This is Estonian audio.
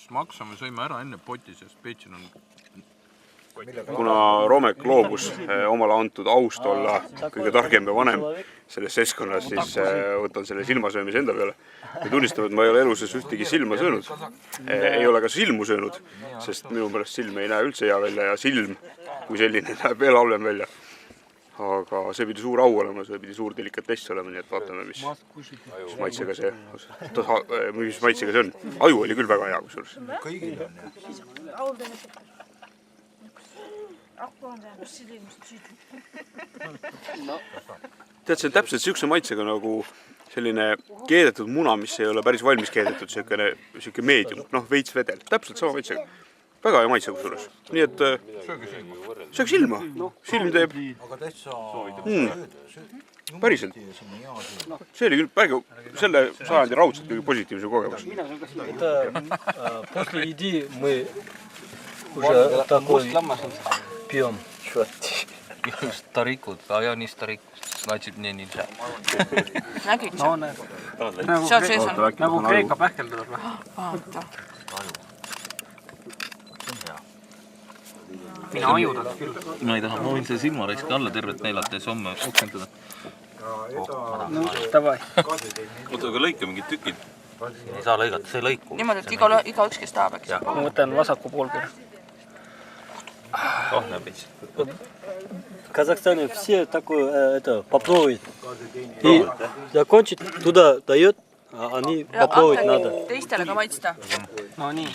maksa me sõime ära enne poti, sest Peetsil on... Kuna Romek loobus omale antud aust olla kõige targem ja vanem selles seskkonnas, siis võtan selle silmasöömise enda peale. Ja tunnistan, et ma ei ole eluses ühtegi silma söönud. Ei ole ka silmu söönud, sest minu pärast silm ei näe üldse hea välja ja silm kui selline näeb veel halvem välja. Aga see pidi suur au olema, see pidi suur delikatess olema, nii et vaatame, mis maitsega see on. Aju oli küll väga hea kusjuures. Kõigil on Tead, see on täpselt siukse maitsega nagu selline keedetud muna, mis ei ole päris valmis keedetud, siuke meedium, veits vedel. Täpselt sama maitsega. Väga hea maitse kusjuures. Nii et sööge silma. Silm teeb. Päriselt. See oli küll päris selle sajandi raudselt kõige positiivse kogemus. После еды мы уже такой пьем. Стариkud, а я не старик, значит мне нельзя. Nägid sa? Seal sees on. Nagu Kreeka pähkel tuleb. Vaata. Mina ajudan küll. Ma ei taha, ma võin selle silmaraiska alla tervet neelata ja somme oksendada. No, davai. Oota, aga lõika mingid tükid. Ei saa lõigata, see lõiku. Niimoodi, et igaüks, kes tahab, eks? Ma võtan vasaku poolkõrv. Näpits. В Казахстане все такое попробуют. И закончить туда дает, а они попробовать надо. Teistele ka maitsta. No nii.